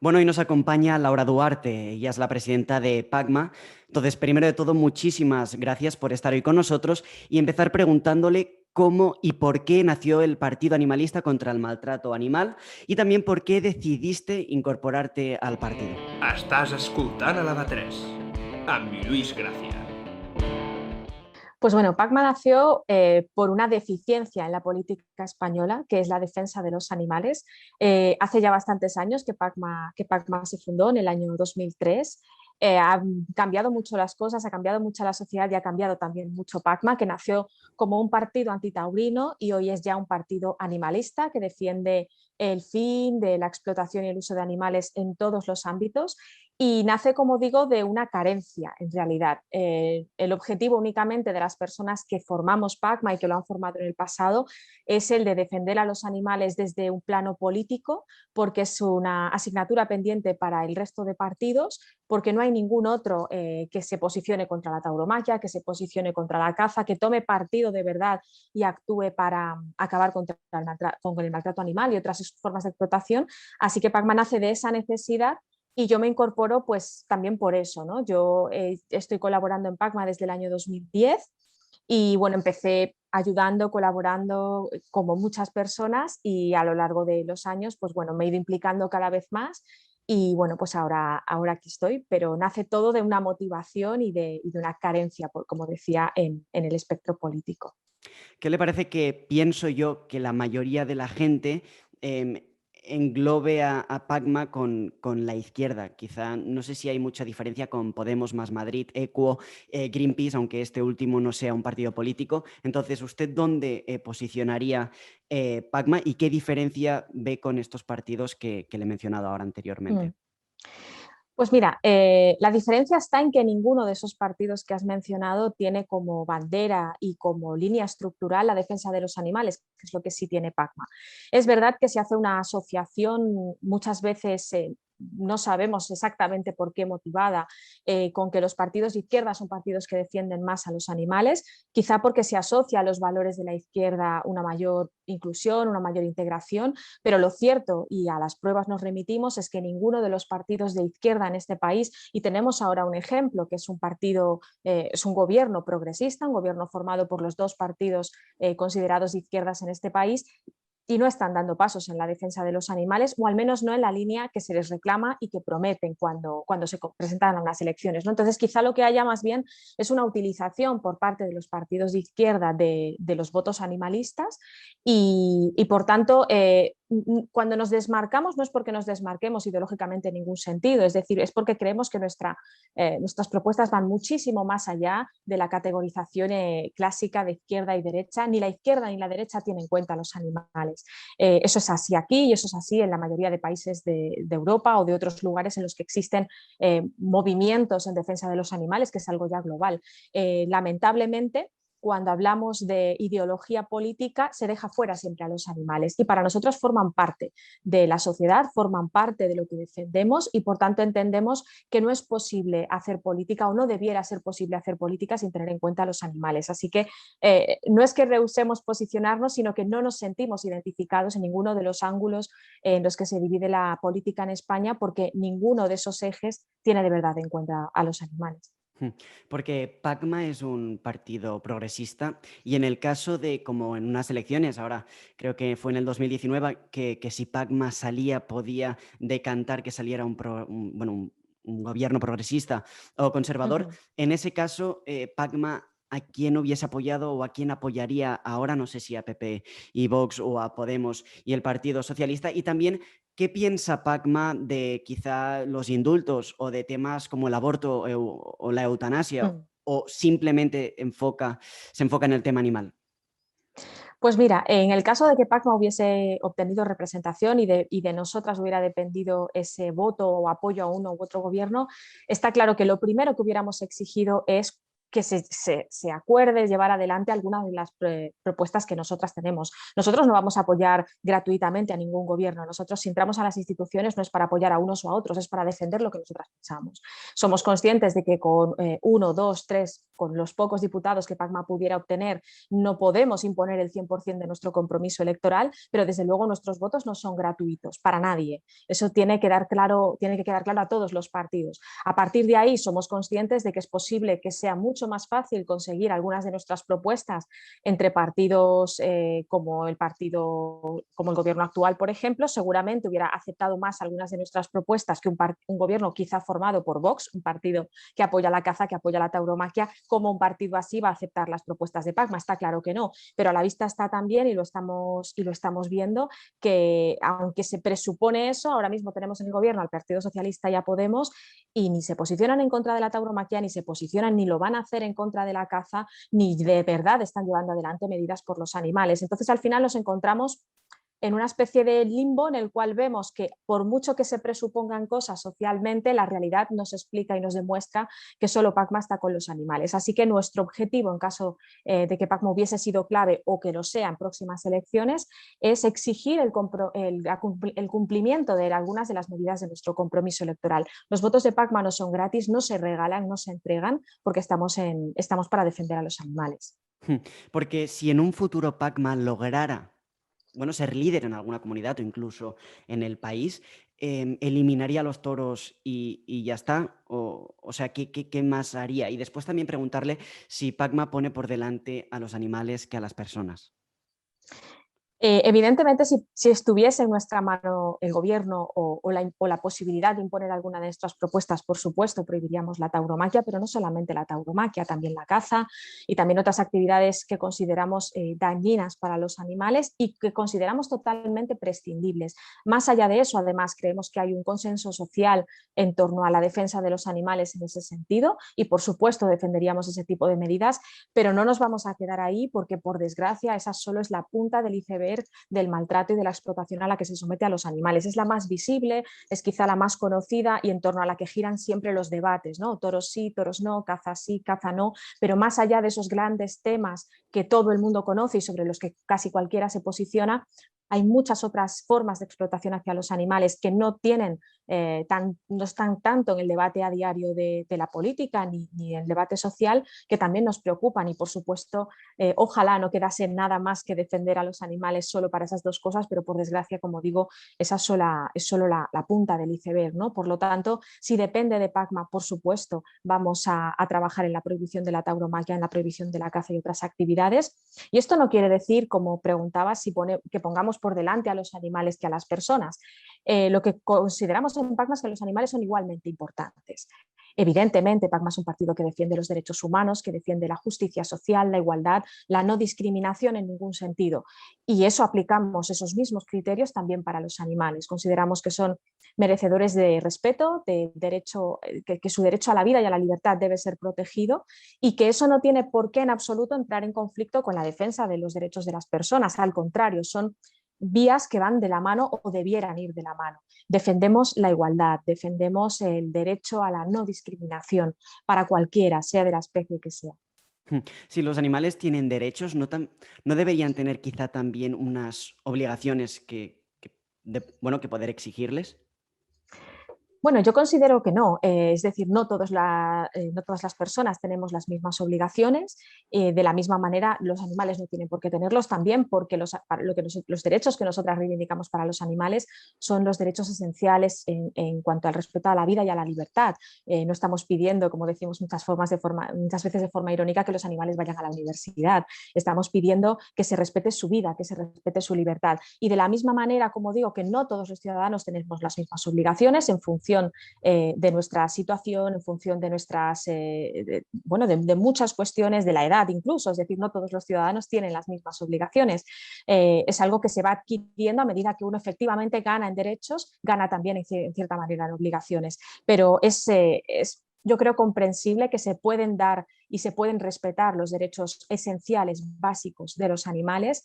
Bueno, hoy nos acompaña Laura Duarte, ella es la presidenta de PACMA. Entonces, primero de todo, muchísimas gracias por estar hoy con nosotros y empezar preguntándole cómo y por qué nació el Partido Animalista contra el Maltrato Animal y también por qué decidiste incorporarte al partido. Estàs escoltant a la de 3, amb Lluís Gràcia. Pues bueno, PACMA nació por una deficiencia en la política española, que es la defensa de los animales. Hace ya bastantes años que PACMA se fundó, en el año 2003. Han cambiado mucho las cosas, ha cambiado mucho la sociedad y ha cambiado también mucho PACMA, que nació como un partido antitaurino y hoy es ya un partido animalista que defiende el fin de la explotación y el uso de animales en todos los ámbitos. Y nace, como digo, de una carencia en realidad. El objetivo únicamente de las personas que formamos PACMA y que lo han formado en el pasado es el de defender a los animales desde un plano político, porque es una asignatura pendiente para el resto de partidos, porque no hay ningún otro que se posicione contra la tauromaquia, que se posicione contra la caza, que tome partido de verdad y actúe para acabar con el maltrato animal y otras formas de explotación. Así que PACMA nace de esa necesidad y yo me incorporo pues también por eso, ¿no? Yo estoy colaborando en PACMA desde el año 2010 y bueno, empecé ayudando, colaborando como muchas personas y a lo largo de los años pues bueno, me he ido implicando cada vez más y bueno, pues ahora aquí estoy, pero nace todo de una motivación y de una carencia, como decía, en el espectro político. ¿Qué le parece que pienso yo que la mayoría de la gente englobe a PACMA con la izquierda? Quizá no sé si hay mucha diferencia con Podemos más Madrid, Equo, Greenpeace, aunque este último no sea un partido político. Entonces, ¿usted dónde posicionaría PACMA y qué diferencia ve con estos partidos que le he mencionado ahora Mm. anteriormente? Pues mira, la diferencia está en que ninguno de esos partidos que has mencionado tiene como bandera y como línea estructural la defensa de los animales, que es lo que sí tiene PACMA. Es verdad que se hace una asociación muchas veces, no sabemos exactamente por qué motivada, con que los partidos de izquierda son partidos que defienden más a los animales, quizá porque se asocia a los valores de la izquierda una mayor inclusión, una mayor integración, pero lo cierto, y a las pruebas nos remitimos, es que ninguno de los partidos de izquierda en este país, y tenemos ahora un ejemplo, que es un partido, es un gobierno progresista, un gobierno formado por los dos partidos considerados de izquierdas en este país, y no están dando pasos en la defensa de los animales, o al menos no en la línea que se les reclama y que prometen cuando se presentan a unas elecciones, ¿no? Entonces, quizá lo que haya más bien es una utilización por parte de los partidos de izquierda de los votos animalistas y por tanto, cuando nos desmarcamos no es porque nos desmarquemos ideológicamente en ningún sentido, es decir, es porque creemos que nuestras propuestas van muchísimo más allá de la categorización clásica de izquierda y derecha. Ni la izquierda ni la derecha tienen en cuenta los animales. Eso es así aquí y eso es así en la mayoría de países de Europa o de otros lugares en los que existen movimientos en defensa de los animales, que es algo ya global. Lamentablemente, cuando hablamos de ideología política, se deja fuera siempre a los animales y para nosotros forman parte de la sociedad, forman parte de lo que defendemos y por tanto entendemos que no es posible hacer política o no debiera ser posible hacer política sin tener en cuenta a los animales. Así que no es que rehusemos posicionarnos, sino que no nos sentimos identificados en ninguno de los ángulos en los que se divide la política en España porque ninguno de esos ejes tiene de verdad en cuenta a los animales. Porque PACMA es un partido progresista y en el caso de, como en unas elecciones, ahora creo que fue en el 2019, que si PACMA salía podía decantar que saliera bueno, un gobierno progresista o Uh conservador, -huh. en ese caso, PACMA, ¿a quién hubiese apoyado o a quién apoyaría ahora? No sé si a PP y Vox o a Podemos y el Partido Socialista. Y también, ¿qué piensa PACMA de quizá los indultos o de temas como el aborto o la eutanasia? Mm. ¿O simplemente se enfoca en el tema animal? Pues mira, en el caso de que PACMA hubiese obtenido representación y de nosotras hubiera dependido ese voto o apoyo a uno u otro gobierno, está claro que lo primero que hubiéramos exigido es que se acuerde llevar adelante algunas de las propuestas que nosotras tenemos. Nosotros no vamos a apoyar gratuitamente a ningún gobierno. Nosotros, si entramos a las instituciones, no es para apoyar a unos o a otros, es para defender lo que nosotras pensamos. Somos conscientes de que con 1, 2, 3, con los pocos diputados que PACMA pudiera obtener, no podemos imponer el 100% de nuestro compromiso electoral, pero desde luego nuestros votos no son gratuitos para nadie. Eso tiene que quedar claro a todos los partidos. A partir de ahí somos conscientes de que es posible que sea mucho más fácil conseguir algunas de nuestras propuestas entre partidos como el gobierno actual, por ejemplo. Seguramente hubiera aceptado más algunas de nuestras propuestas que un gobierno quizá formado por Vox, un partido que apoya la caza, que apoya la tauromaquia. Como un partido así va a aceptar las propuestas de PACMA, está claro que no, pero a la vista está también, y lo estamos viendo, que aunque se presupone eso, ahora mismo tenemos en el gobierno al Partido Socialista y a Podemos, y ni se posicionan en contra de la tauromaquia, ni se posicionan ni lo van a hacer en contra de la caza, ni de verdad están llevando adelante medidas por los animales. Entonces al final nos encontramos en una especie de limbo en el cual vemos que por mucho que se presupongan cosas socialmente, la realidad nos explica y nos demuestra que solo PACMA está con los animales. Así que nuestro objetivo, en caso de que PACMA hubiese sido clave o que lo sea en próximas elecciones, es exigir el cumplimiento de algunas de las medidas de nuestro compromiso electoral. Los votos de PACMA no son gratis, no se regalan, no se entregan, porque estamos para defender a los animales. Porque si en un futuro PACMA lograra ser líder en alguna comunidad o incluso en el país, eliminaría los toros y ya está. O sea, ¿qué más haría? Y después también preguntarle si PACMA pone por delante a los animales que a las personas. Evidentemente, si estuviese en nuestra mano el gobierno o la posibilidad de imponer alguna de nuestras propuestas, por supuesto, prohibiríamos la tauromaquia, pero no solamente la tauromaquia, también la caza y también otras actividades que consideramos dañinas para los animales y que consideramos totalmente prescindibles. Más allá de eso, además, creemos que hay un consenso social en torno a la defensa de los animales en ese sentido y, por supuesto, defenderíamos ese tipo de medidas, pero no nos vamos a quedar ahí porque, por desgracia, esa solo es la punta del iceberg del maltrato y de la explotación a la que se somete a los animales. Es la más visible, es quizá la más conocida y en torno a la que giran siempre los debates, ¿no? Toros sí, toros no, caza sí, caza no, pero más allá de esos grandes temas que todo el mundo conoce y sobre los que casi cualquiera se posiciona, hay muchas otras formas de explotación hacia los animales que no están tanto en el debate a diario de la política ni en el debate social, que también nos preocupan y, por supuesto, ojalá no quedase nada más que defender a los animales solo para esas dos cosas, pero por desgracia, como digo, esa es solo la punta del iceberg, ¿no? Por lo tanto, si depende de PACMA, por supuesto, vamos a trabajar en la prohibición de la tauromaquia, en la prohibición de la caza y otras actividades. Y esto no quiere decir, como preguntabas, que pongamos por delante a los animales que a las personas. Lo que consideramos en PACMA es que los animales son igualmente importantes. Evidentemente, PACMA es un partido que defiende los derechos humanos, que defiende la justicia social, la igualdad, la no discriminación en ningún sentido. Y eso aplicamos esos mismos criterios también para los animales. Consideramos que son merecedores de respeto, que su derecho a la vida y a la libertad debe ser protegido y que eso no tiene por qué en absoluto entrar en conflicto con la defensa de los derechos de las personas. Al contrario, son vías que van de la mano o debieran ir de la mano. Defendemos la igualdad, defendemos el derecho a la no discriminación para cualquiera, sea de la especie que sea. Si los animales tienen derechos, ¿no deberían tener quizá también unas obligaciones que poder exigirles? Bueno, yo considero que no, es decir, no todas las personas tenemos las mismas obligaciones, de la misma manera los animales no tienen por qué tenerlos también porque los derechos que nosotras reivindicamos para los animales son los derechos esenciales en cuanto al respeto a la vida y a la libertad. No estamos pidiendo, como decimos muchas veces de forma irónica, que los animales vayan a la universidad, estamos pidiendo que se respete su vida, que se respete su libertad y de la misma manera, como digo, que no todos los ciudadanos tenemos las mismas obligaciones en función de nuestra situación, en función de de muchas cuestiones de la edad incluso, es decir, no todos los ciudadanos tienen las mismas obligaciones. Es algo que se va adquiriendo a medida que uno efectivamente gana en derechos, gana también en cierta manera en obligaciones, pero yo creo comprensible que se pueden dar y se pueden respetar los derechos esenciales básicos de los animales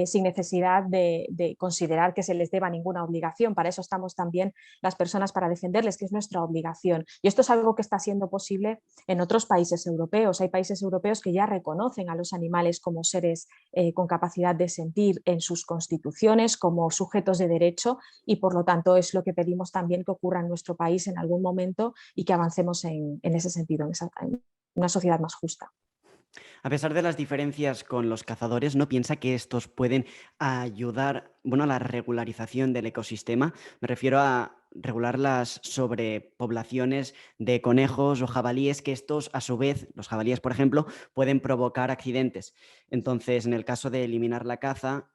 sin necesidad de considerar que se les deba ninguna obligación. Para eso estamos también las personas, para defenderles, que es nuestra obligación. Y esto es algo que está siendo posible en otros países europeos. Hay países europeos que ya reconocen a los animales como seres con capacidad de sentir en sus constituciones, como sujetos de derecho, y por lo tanto es lo que pedimos también que ocurra en nuestro país en algún momento y que avancemos en ese sentido, en una sociedad más justa. A pesar de las diferencias con los cazadores, ¿no piensa que estos pueden ayudar, bueno, a la regularización del ecosistema? Me refiero a regular las sobrepoblaciones de conejos o jabalíes, que estos, a su vez, los jabalíes, por ejemplo, pueden provocar accidentes. Entonces, en el caso de eliminar la caza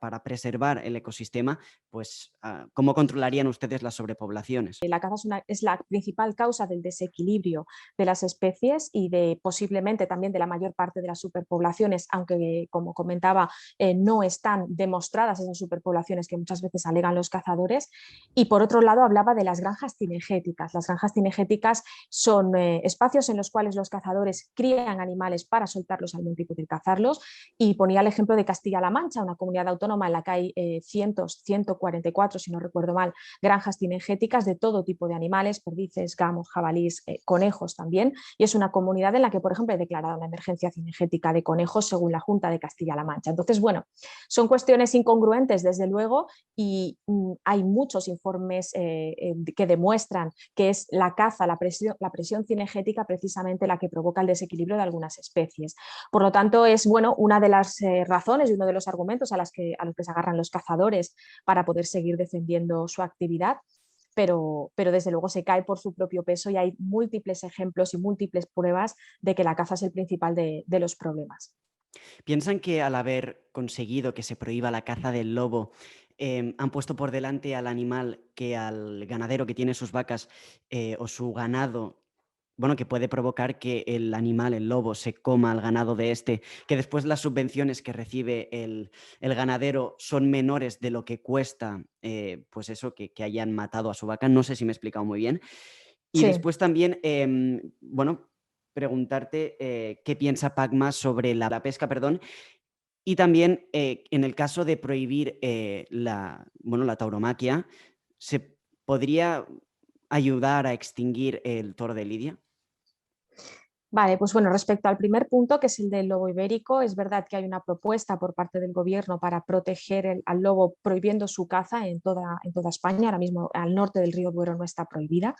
para preservar el ecosistema, pues, ¿cómo controlarían ustedes las sobrepoblaciones? La caza es la principal causa del desequilibrio de las especies y de posiblemente también de la mayor parte de las superpoblaciones, aunque como comentaba no están demostradas esas superpoblaciones que muchas veces alegan los cazadores. Y por otro lado hablaba de las granjas cinegéticas. Las granjas cinegéticas son espacios en los cuales los cazadores crían animales para soltarlos al monte y poder cazarlos, y ponía el ejemplo de Castilla-La Mancha, una comunidad autónoma en la que hay 144, si no recuerdo mal, granjas cinegéticas de todo tipo de animales, perdices, gamos, jabalíes, conejos también, y es una comunidad en la que, por ejemplo, he declarado una emergencia cinegética de conejos según la Junta de Castilla-La Mancha. Entonces, bueno, son cuestiones incongruentes, desde luego, y hay muchos informes que demuestran que es la caza, la presión cinegética precisamente la que provoca el desequilibrio de algunas especies. Por lo tanto, es bueno, una de las razones y uno de los argumentos a los que se agarran los cazadores para poder seguir defendiendo su actividad, pero desde luego se cae por su propio peso, y hay múltiples ejemplos y múltiples pruebas de que la caza es el principal de los problemas. ¿Piensan que al haber conseguido que se prohíba la caza del lobo, han puesto por delante al animal que al ganadero que tiene sus vacas o su ganado, bueno, que puede provocar que el animal, el lobo, se coma al ganado de este, que después las subvenciones que recibe el ganadero son menores de lo que cuesta, pues eso, que hayan matado a su vaca? No sé si me he explicado muy bien. Y Sí. después también, bueno, preguntarte qué piensa Pacma sobre la pesca, perdón, y también en el caso de prohibir bueno, la tauromaquia, ¿se podría ayudar a extinguir el toro de Lidia? Vale, pues bueno, respecto al primer punto, que es el del lobo ibérico, es verdad que hay una propuesta por parte del gobierno para proteger al lobo prohibiendo su caza en toda España. Ahora mismo al norte del río Duero no está prohibida,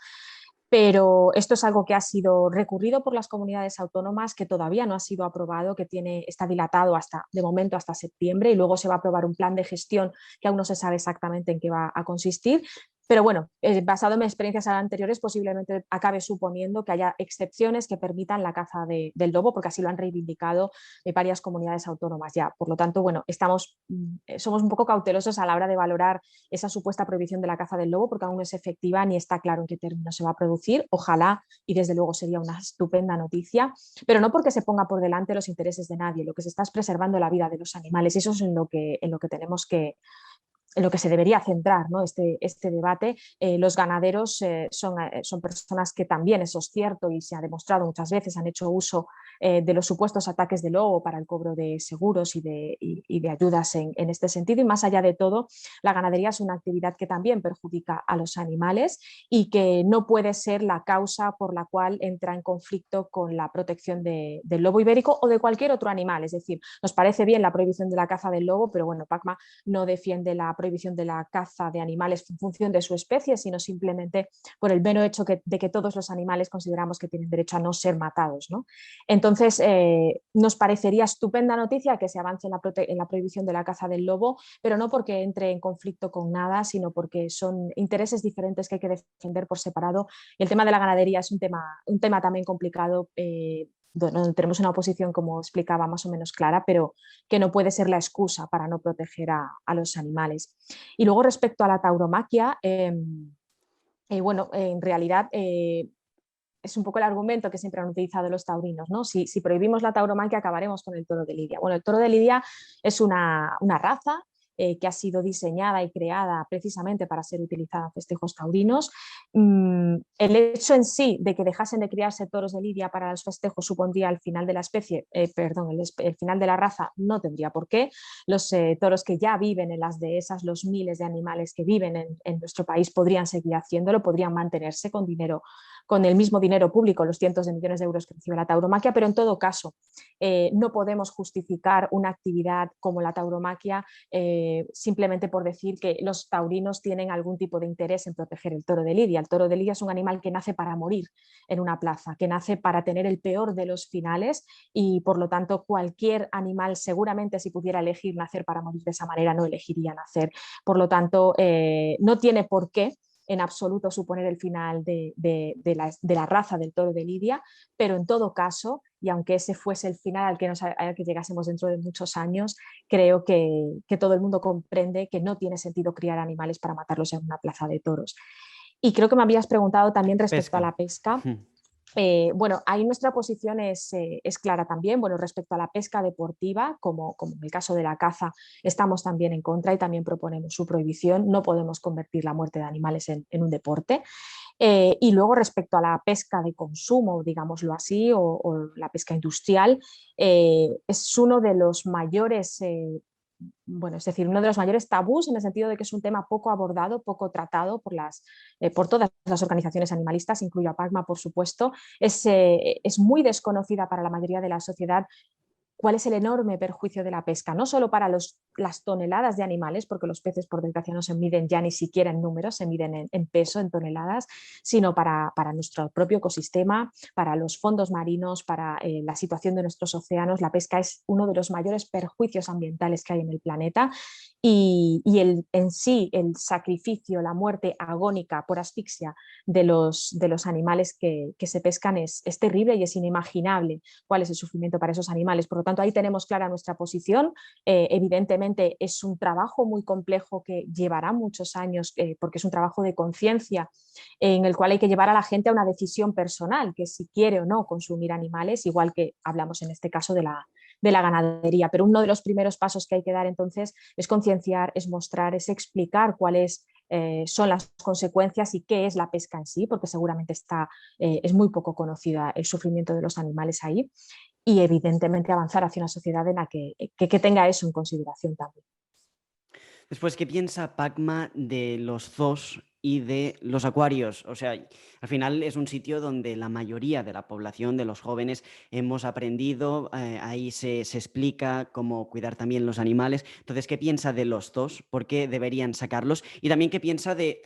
pero esto es algo que ha sido recurrido por las comunidades autónomas, que todavía no ha sido aprobado, que está dilatado de momento hasta septiembre, y luego se va a aprobar un plan de gestión que aún no se sabe exactamente en qué va a consistir. Pero bueno, basado en mis experiencias anteriores, posiblemente acabe suponiendo que haya excepciones que permitan la caza del lobo, porque así lo han reivindicado varias comunidades autónomas ya. Por lo tanto, bueno, somos un poco cautelosos a la hora de valorar esa supuesta prohibición de la caza del lobo, porque aún no es efectiva ni está claro en qué términos se va a producir. Ojalá, y desde luego sería una estupenda noticia, pero no porque se ponga por delante los intereses de nadie. Lo que se está es preservando la vida de los animales, y eso es en lo que tenemos en lo que se debería centrar, ¿no? Este debate. Los ganaderos son personas que también, eso es cierto y se ha demostrado muchas veces, han hecho uso de los supuestos ataques de lobo para el cobro de seguros y de ayudas en este sentido. Y más allá de todo, la ganadería es una actividad que también perjudica a los animales y que no puede ser la causa por la cual entra en conflicto con la protección del lobo ibérico o de cualquier otro animal. Es decir, nos parece bien la prohibición de la caza del lobo, pero bueno, Pacma no defiende la prohibición de la caza de animales en función de su especie, sino simplemente por el mero hecho de que todos los animales consideramos que tienen derecho a no ser matados, ¿no? Entonces, nos parecería estupenda noticia que se avance en la prohibición de la caza del lobo, pero no porque entre en conflicto con nada, sino porque son intereses diferentes que hay que defender por separado. Y el tema de la ganadería es un tema también complicado, donde tenemos una oposición, como explicaba, más o menos clara, pero que no puede ser la excusa para no proteger a los animales. Y luego, respecto a la tauromaquia, bueno, en realidad es un poco el argumento que siempre han utilizado los taurinos, ¿no? Si prohibimos la tauromaquia, acabaremos con el toro de Lidia. Bueno, el toro de Lidia es una raza que ha sido diseñada y creada precisamente para ser utilizada en festejos taurinos. El hecho en sí de que dejasen de criarse toros de lidia para los festejos supondría el final de la especie, el final de la raza, no tendría por qué. Los toros que ya viven en las dehesas, los miles de animales que viven en nuestro país podrían seguir haciéndolo, podrían mantenerse con dinero, con el mismo dinero público, los cientos de millones de euros que recibe la tauromaquia, pero en todo caso no podemos justificar una actividad como la tauromaquia simplemente por decir que los taurinos tienen algún tipo de interés en proteger el toro de lidia. El toro de lidia es un animal que nace para morir en una plaza, que nace para tener el peor de los finales y por lo tanto cualquier animal seguramente si pudiera elegir nacer para morir de esa manera no elegiría nacer. Por lo tanto, no tiene por qué en absoluto suponer el final de la raza del toro de lidia, pero en todo caso, y aunque ese fuese el final al que llegásemos dentro de muchos años, creo que todo el mundo comprende que no tiene sentido criar animales para matarlos en una plaza de toros. Y creo que me habías preguntado también respecto a Pesca. la pesca. Bueno, ahí nuestra posición es clara también. Bueno, respecto a la pesca deportiva, como en el caso de la caza, estamos también en contra y también proponemos su prohibición. No podemos convertir la muerte de animales en un deporte. Y luego respecto a la pesca de consumo, digámoslo así, o la pesca industrial, es uno de los mayores bueno, es decir, uno de los mayores tabús en el sentido de que es un tema poco abordado, poco tratado por todas las organizaciones animalistas, incluyo a PACMA, por supuesto. Es muy desconocida para la mayoría de la sociedad cuál es el enorme perjuicio de la pesca, no solo para las toneladas de animales, porque los peces por desgracia no se miden ya ni siquiera en números, se miden en peso, en toneladas, sino para nuestro propio ecosistema, para los fondos marinos, para la situación de nuestros océanos. La pesca es uno de los mayores perjuicios ambientales que hay en el planeta y en sí el sacrificio, la muerte agónica por asfixia de los animales que se pescan es terrible y es inimaginable cuál es el sufrimiento para esos animales. Por lo tanto, ahí tenemos clara nuestra posición. Evidentemente es un trabajo muy complejo que llevará muchos años porque es un trabajo de conciencia en el cual hay que llevar a la gente a una decisión personal, que si quiere o no consumir animales, igual que hablamos en este caso de la ganadería. Pero uno de los primeros pasos que hay que dar entonces es concienciar, es mostrar, es explicar cuáles son las consecuencias y qué es la pesca en sí, porque seguramente es muy poco conocida el sufrimiento de los animales ahí y evidentemente avanzar hacia una sociedad en la que tenga eso en consideración también. Después, ¿qué piensa PACMA de los zoos y de los acuarios? O sea, al final es un sitio donde la mayoría de la población, de los jóvenes, hemos aprendido, ahí se explica cómo cuidar también los animales. Entonces, ¿qué piensa de los zoos? ¿Por qué deberían sacarlos? Y también, ¿qué piensa de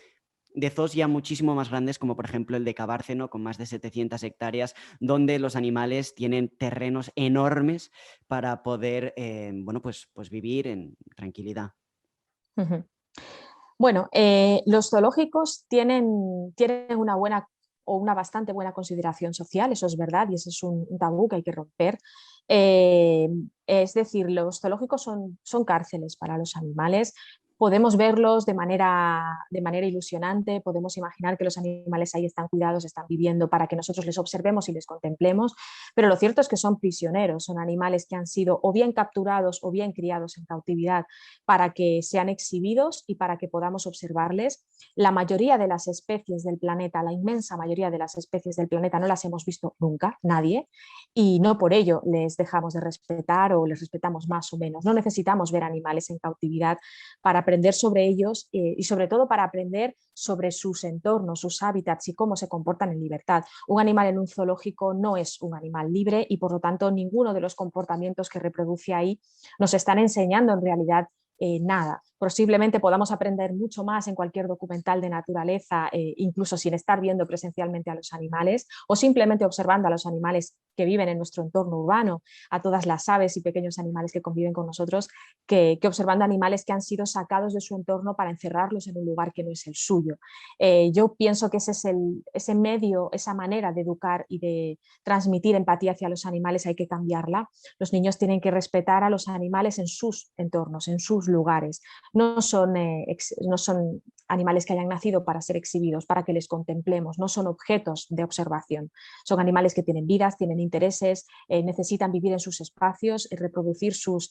zoos ya muchísimo más grandes, como por ejemplo el de Cabárceno, con más de 700 hectáreas, donde los animales tienen terrenos enormes para poder, bueno, pues vivir en tranquilidad? Ujú. Bueno, los zoológicos tienen una buena o una bastante buena consideración social, eso es verdad, y ese es un tabú que hay que romper. Eh, es decir, los zoológicos son cárceles para los animales. Podemos verlos de manera ilusionante, podemos imaginar que los animales ahí están cuidados, están viviendo para que nosotros les observemos y les contemplemos, pero lo cierto es que son prisioneros, son animales que han sido o bien capturados o bien criados en cautividad para que sean exhibidos y para que podamos observarles. La mayoría de las especies del planeta, la inmensa mayoría de las especies del planeta no las hemos visto nunca, nadie, y no por ello les dejamos de respetar o les respetamos más o menos. No necesitamos ver animales en cautividad para aprender sobre ellos y sobre todo para aprender sobre sus entornos, sus hábitats y cómo se comportan en libertad. Un animal en un zoológico no es un animal libre y por lo tanto ninguno de los comportamientos que reproduce ahí nos están enseñando en realidad nada. Posiblemente podamos aprender mucho más en cualquier documental de naturaleza, incluso sin estar viendo presencialmente a los animales o simplemente observando a los animales que viven en nuestro entorno urbano, a todas las aves y pequeños animales que conviven con nosotros, que observando animales que han sido sacados de su entorno para encerrarlos en un lugar que no es el suyo. Yo pienso que ese medio, esa manera de educar y de transmitir empatía hacia los animales hay que cambiarla. Los niños tienen que respetar a los animales en sus entornos, en sus lugares. No son animales que hayan nacido para ser exhibidos, para que les contemplemos, no son objetos de observación. Son animales que tienen vidas, tienen intereses, necesitan vivir en sus espacios, reproducir sus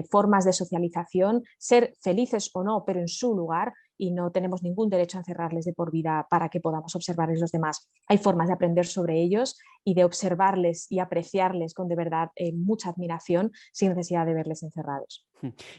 formas de socialización, ser felices o no, pero en su lugar, y no tenemos ningún derecho a encerrarles de por vida para que podamos observarles los demás. Hay formas de aprender sobre ellos y de observarles y apreciarles con de verdad mucha admiración sin necesidad de verles encerrados.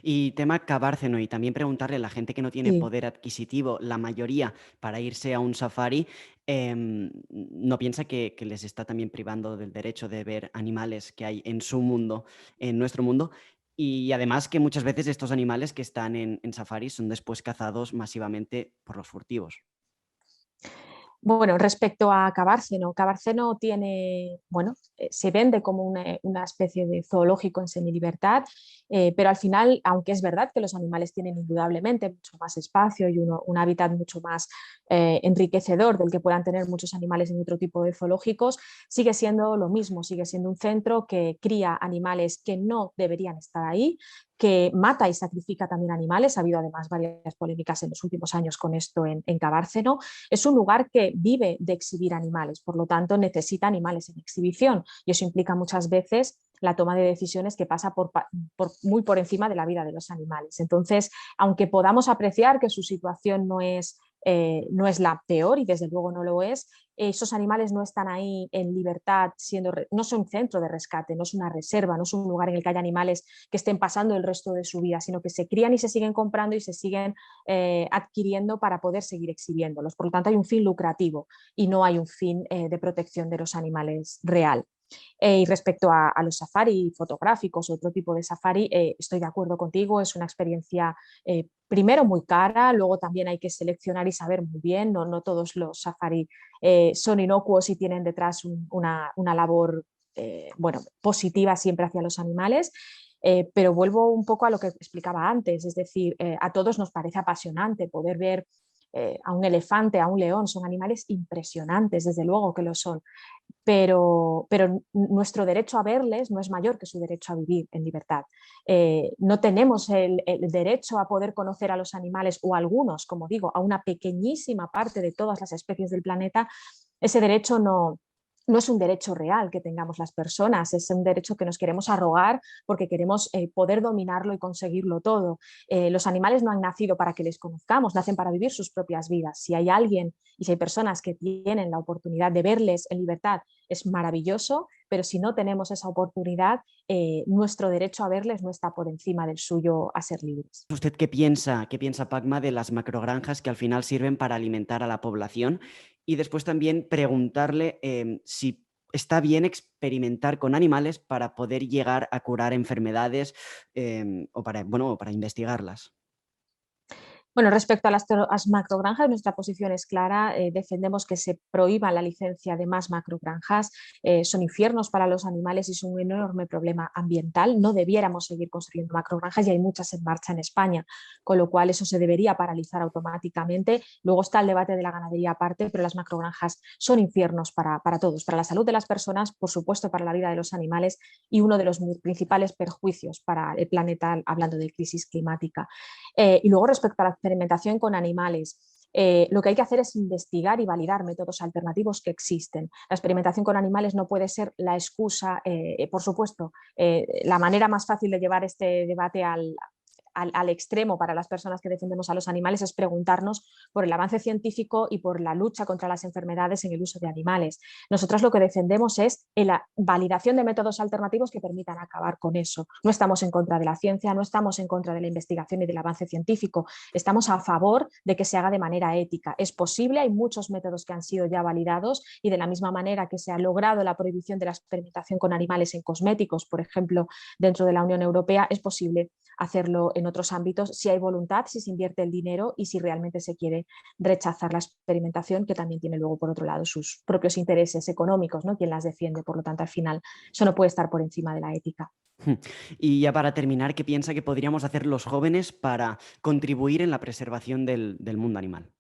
Y tema Cabárceno, y también preguntarle a la gente que no tiene Sí. poder adquisitivo, la mayoría, para irse a un safari, ¿no piensa que les está también privando del derecho de ver animales que hay en su mundo, en nuestro mundo? Y además que muchas veces estos animales que están en safaris son después cazados masivamente por los furtivos. Bueno, respecto a Cabárceno, Cabárceno tiene, bueno, se vende como una especie de zoológico en semilibertad, pero al final, aunque es verdad que los animales tienen indudablemente mucho más espacio y un hábitat mucho más enriquecedor del que puedan tener muchos animales en otro tipo de zoológicos, sigue siendo lo mismo, sigue siendo un centro que cría animales que no deberían estar ahí, que mata y sacrifica también animales. Ha habido además varias polémicas en los últimos años con esto en Cabárceno. Es un lugar que vive de exhibir animales, por lo tanto necesita animales en exhibición y eso implica muchas veces la toma de decisiones que pasa muy por encima de la vida de los animales. Entonces, aunque podamos apreciar que su situación no es la peor y desde luego no lo es, esos animales no están ahí en libertad, no son un centro de rescate, no es una reserva, no es un lugar en el que haya animales que estén pasando el resto de su vida, sino que se crían y se siguen comprando y se siguen adquiriendo para poder seguir exhibiéndolos. Por lo tanto, hay un fin lucrativo y no hay un fin de protección de los animales real. Y respecto a los safari fotográficos o otro tipo de safari, estoy de acuerdo contigo, es una experiencia primero muy cara, luego también hay que seleccionar y saber muy bien, no todos los safari son inocuos y tienen detrás una labor bueno, positiva siempre hacia los animales. Pero vuelvo un poco a lo que explicaba antes, es decir, a todos nos parece apasionante poder ver a un elefante, a un león, son animales impresionantes, desde luego que lo son, pero nuestro derecho a verles no es mayor que su derecho a vivir en libertad. No tenemos el derecho a poder conocer a los animales o a algunos, como digo, a una pequeñísima parte de todas las especies del planeta. Ese derecho no es un derecho real que tengamos las personas, es un derecho que nos queremos arrogar porque queremos poder dominarlo y conseguirlo todo. Los animales no han nacido para que les conozcamos, nacen para vivir sus propias vidas. Si hay alguien y si hay personas que tienen la oportunidad de verles en libertad, es maravilloso, pero si no tenemos esa oportunidad, nuestro derecho a verles no está por encima del suyo a ser libres. ¿Usted qué piensa, Pacma, de las macrogranjas que al final sirven para alimentar a la población? Y después también preguntarle si está bien experimentar con animales para poder llegar a curar enfermedades o para investigarlas. Bueno, respecto a las macrogranjas, nuestra posición es clara. Defendemos que se prohíba la licencia de más macrogranjas. Son infiernos para los animales y son un enorme problema ambiental. No debiéramos seguir construyendo macrogranjas y hay muchas en marcha en España, con lo cual eso se debería paralizar automáticamente. Luego está el debate de la ganadería aparte, pero las macrogranjas son infiernos para todos, para la salud de las personas, por supuesto para la vida de los animales y uno de los principales perjuicios para el planeta, hablando de crisis climática. Y luego respecto a la experimentación con animales, lo que hay que hacer es investigar y validar métodos alternativos que existen. La experimentación con animales no puede ser la excusa, por supuesto, la manera más fácil de llevar este debate al extremo para las personas que defendemos a los animales es preguntarnos por el avance científico y por la lucha contra las enfermedades en el uso de animales. Nosotros lo que defendemos es la validación de métodos alternativos que permitan acabar con eso. No estamos en contra de la ciencia, no estamos en contra de la investigación y del avance científico, estamos a favor de que se haga de manera ética. Es posible, hay muchos métodos que han sido ya validados y de la misma manera que se ha logrado la prohibición de la experimentación con animales en cosméticos, por ejemplo, dentro de la Unión Europea, es posible hacerlo en otros ámbitos si hay voluntad, si se invierte el dinero y si realmente se quiere rechazar la experimentación, que también tiene luego por otro lado sus propios intereses económicos, ¿no? Quien las defiende, por lo tanto al final eso no puede estar por encima de la ética. Y ya para terminar, ¿qué piensa que podríamos hacer los jóvenes para contribuir en la preservación del mundo animal?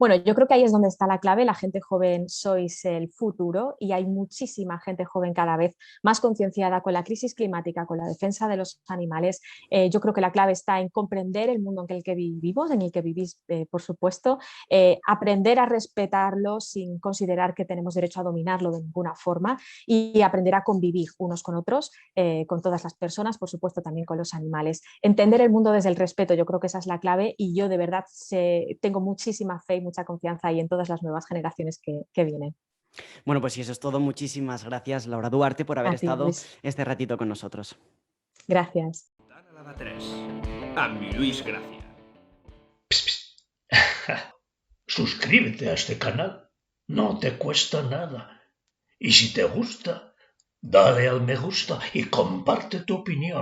Bueno, yo creo que ahí es donde está la clave. La gente joven sois el futuro y hay muchísima gente joven cada vez más concienciada con la crisis climática, con la defensa de los animales. Yo creo que la clave está en comprender el mundo en el que vivimos, en el que vivís, por supuesto, aprender a respetarlo sin considerar que tenemos derecho a dominarlo de ninguna forma y aprender a convivir unos con otros, con todas las personas, por supuesto también con los animales. Entender el mundo desde el respeto, yo creo que esa es la clave y yo de verdad tengo muchísima fe y mucha confianza ahí en todas las nuevas generaciones que vienen. Bueno, pues si eso es todo, muchísimas gracias, Laura Duarte, por haber A ti, estado Luis. este ratito con nosotros. Gracias. Tan a la 3. Amb Lluís Gràcia. Psst, psst. Suscríbete a este canal, no te cuesta nada. Y si te gusta, dale al me gusta y comparte tu opinión.